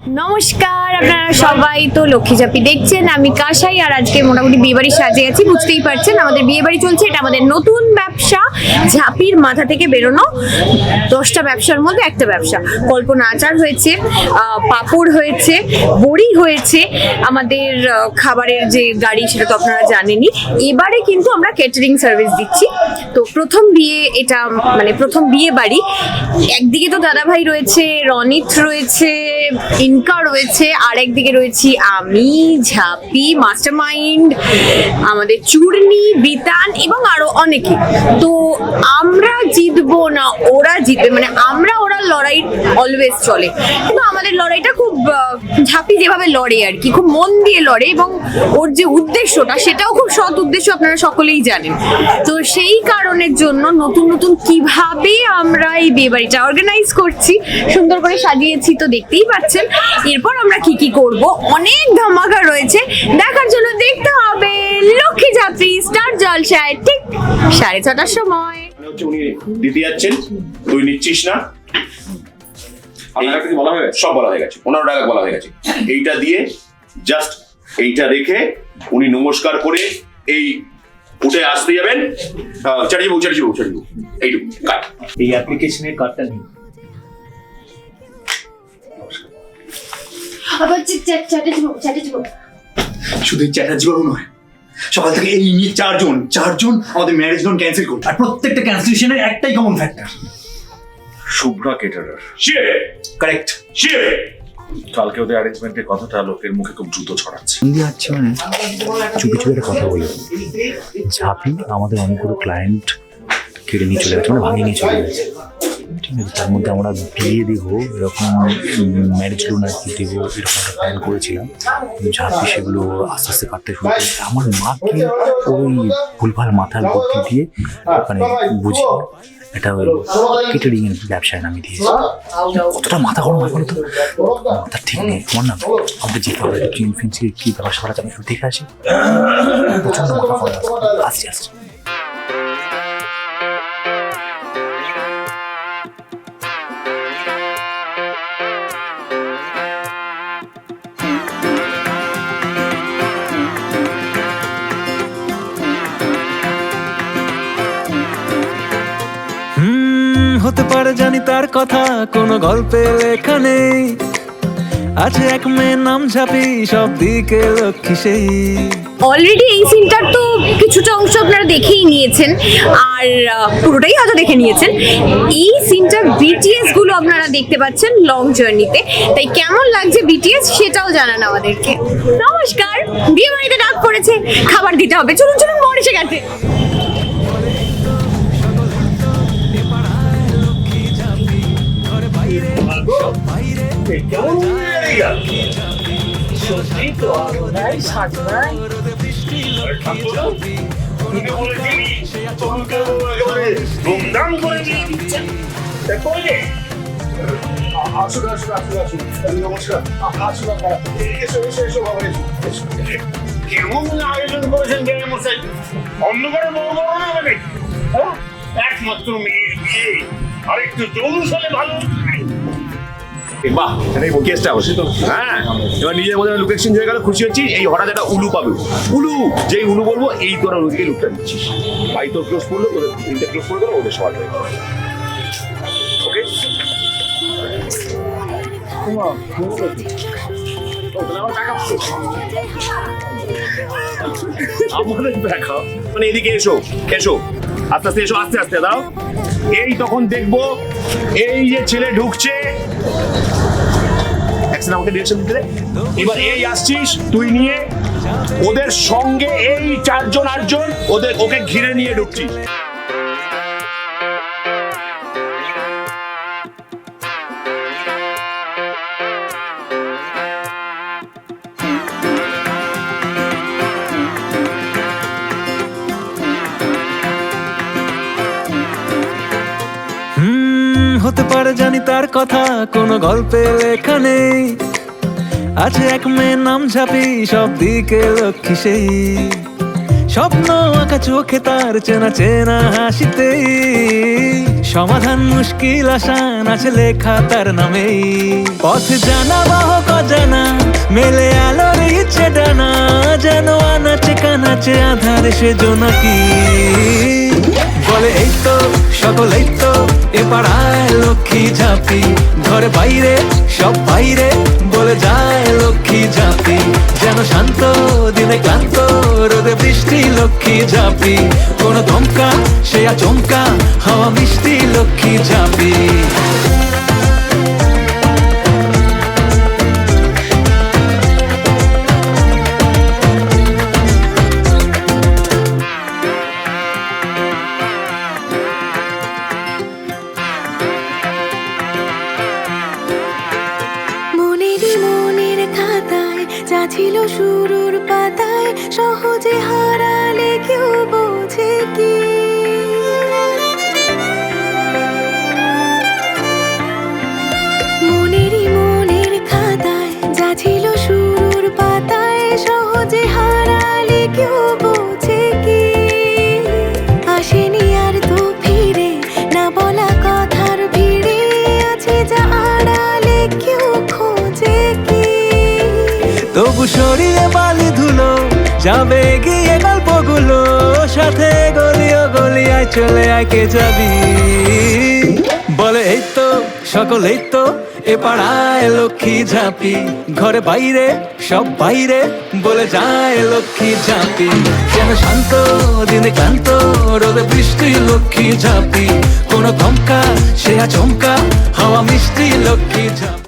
নমস্কার, আপনারা সবাই তো লক্ষ্মী ঝাঁপি দেখছেন। আমি কাশাই, আর আজকে মোটামুটি বিয়ে বাড়ি সাজে আছি, বুঝতেই পারছেন আমাদের বিয়ে বাড়ি চলছে। এটা আমাদের নতুন ব্যবসা, ঝাঁপির মাথা থেকে বেরোনো 10টা ব্যবসার মধ্যে একটা ব্যবসা। কল্পনা আচার হয়েছে, পাঁপড় হয়েছে, বড়ি হয়েছে, আমাদের খাবারের যে গাড়ি সেটা তো আপনারা জানেনই। এবারে কিন্তু আমরা ক্যাটারিং সার্ভিস দিচ্ছি। তো প্রথম বিয়ে, এটা মানে প্রথম বিয়ে বাড়ি। একদিকে তো দাদা ভাই রয়েছে, রনিত রয়েছে, ইনকা রয়েছে, আর একদিকে রয়েছি আমি, ঝাঁপি, মাস্টারমাইন্ড, আমাদের চূর্ণি, বিতান এবং আরো অনেকে। তো আমরা জিতবো না ওরা জিতবে, মানে আমরা ওরা লড়াই অলওয়েজ চলে, কিন্তু আমাদের লড়াইটা খুব ঝাঁপি যেভাবে লড়ে আর কি, খুব মন দিয়ে লড়ে, এবং ওর যে উদ্দেশ্যটা সেটাও খুব সৎ উদ্দেশ্য, আপনারা সকলেই জানেন। তো সেই কারণের জন্য নতুন নতুন কিভাবে আমরা এই বিয়ে বাড়িটা অর্গানাইজ করছি, সুন্দর করে সাজিয়েছি তো দেখতেই পাচ্ছেন। এরপর আমরা কি কি করব, অনেক ধামাকা রয়েছে, দেখার জন্য দেখতে হবে লক্ষ্মী ঝাঁপি স্টার জলসায় ঠিক 6:30টার সময়। উনি দিতে যাচ্ছেন, তুই নিচ্ছিস না, সব বলা হয়ে গেছে, 15 টাকা বলা হয়ে গেছে। এইটা দিয়ে জাস্ট এইটা রেখে উনি নমস্কার করে এই উঠে আসতে যাবেন। চালিয়ে এইটুকু কাট। এই অ্যাপ্লিকেশনের কার্ডটা নিন। আবার শুধু চ্যাটার্জি বাবু নয়, সকাল থেকে এই নিয়ে চারজন আমাদের ম্যারেজ লোন ক্যান্সেল করছে, আর প্রত্যেকটা ক্যান্সেলেশনের একটাই কমন ফ্যাক্টর, শুভ্রা কেটারার। কারেক্ট। কালকে ওদের অ্যারেঞ্জমেন্টের কথাটা লোকের মুখে খুব দ্রুত ছড়াচ্ছে। হিন্দি আছে মানে চুপি চুপি একটা কথা বলি, ঝাঁপি আমাদের অনেকগুলো ক্লায়েন্ট কেড়ে নিয়ে চলে গেছে, মানে ভাঙিয়ে নিয়ে চলে গেছে, ঠিক আছে। তার মধ্যে আমরা বিয়ে দেবো, এরকম ম্যারেজ লোন আর কি দেবো, এরকম একটা প্ল্যান করেছিলাম। ঝাঁপি সেগুলো আস্তে আস্তে কাটতে শুরু করেছে। আমার মাকে ওই ভুলভাল মাথার বুদ্ধি দিয়ে ওখানে বুঝিয়ে এটা ওই কেটারিং এর ব্যবসায় নামিয়ে দিয়েছে। কতটা মাথা গরম হয় বলো তো, মাথা ঠিক নেই আমার না। আমাদের যেতে হবে ট্রেন ফেন্সি কি ব্যবসা করা যাবে, দেখে আসি। প্রচন্ড মাথা গরম, আসছি। হতে পারে জানি তার কথা, কোনো গল্পে লেখা নেই, আছে এক মেয়ের নাম ঝাঁপি, সব দিকে লক্ষ্মী সেই। অলরেডি এই সিনটার তো কিছুটা অংশ আপনারা দেখেই নিয়েছেন, আর পুরোটাই হয়তো দেখে নিয়েছেন। এই সিনটার বিটিএস গুলো আপনারা দেখতে পাচ্ছেন লং জার্নিতে, তাই কেমন লাগছে বিটিএস সেটাও জানান আমাদেরকে। নমস্কার, বিয়ে বাড়িতে ডাক পড়েছে, খাবার দিতে হবে, চলুন বর এসে গেছে। ধুমধাম করে কেমন আয়োজন করেছেন মশাই? অন্য করে বড় বড় না হবে, একমাত্র মেয়ের বিয়ে, আর একটু জৌলুস হলে ভালো। বাহ, কেসটা হচ্ছে তো। হ্যাঁ, এবার নিজের মধ্যে লুক এক্সচেঞ্জ হয়ে গেল, খুশি হচ্ছি। এই হঠাৎ একটা উলু পাবে, উলু যেই উলু বলবো, এই তোরা ওদিকে লুকটা দিচ্ছিস। ভাই তোর ক্লোজ করলো, ওদের তিনটে ক্লোজ করে দেবো, ওদের সবার হয়ে গেল। ওকে, আমাদের দেখা মানে এদিকে এসো আস্তে আস্তে এসো, আস্তে দাও। এই তখন দেখবো এই যে ছেলে ঢুকছে, আমাকে ডিরেকশন দিতে। এবার এই আসছিস তুই নিয়ে, ওদের সঙ্গে এই 4-8জন ওকে ঘিরে নিয়ে ঢুকছিস। হতে পারে জানি তার কথা, কোনো গল্পে লেখা নেই, আছে এক মেয়ের নাম ঝাঁপি, সব দিকে লক্ষ্মী সেই। স্বপ্ন আঁকা চোখে তার চেনা চেনা হাসিতেই, সমাধান মুশকিল আসান আছে লেখা তার নামেই। পথ জানা বাহক নিচে আধারে সে জোনাকি। বলে এই তো সকলেই তো এ পাড়ায় লক্ষ্মী ঝাঁপি, ঘরে বাইরে সব বাইরে বলে যায় লক্ষ্মী ঝাঁপি। যেন শান্ত দিনে ক্লান্ত রোদে বৃষ্টি লক্ষ্মী ঝাঁপি, কোনো ধমকা সে আচমকা হাওয়া মিষ্টি লক্ষ্মী ঝাঁপি। মনের খাতায় যা ছিল শুরুর পাতায়, সহজে হারালে কেউ বোঝে কি। মনের খাতায় যা ছিল শুরুর পাতায়, সহজে হারালে কেউ বোঝে কি। আসেনি আর তো ফিরে না বলা কথার ভিড়ে, আছে যা আড়ালে কেউ খোঁজে কি। তবু সরিয়ে বালি ধুলো যাবে গিয়ে গল্পগুলো, সাথে গলিও গলিয়ায় চলে আয় কে যাবি। বলে এই তো সকলেই তো এ পাড়ায় লক্ষ্মী ঝাঁপি, ঘরে বাইরে সব বাইরে বলে যায় লক্ষ্মী ঝাঁপি। যেন শান্ত দিনে ক্লান্ত রোদে বৃষ্টি লক্ষ্মী ঝাঁপি, কোনো ধমকা সে আচমকা হাওয়া মিষ্টি লক্ষ্মী ঝাঁপি।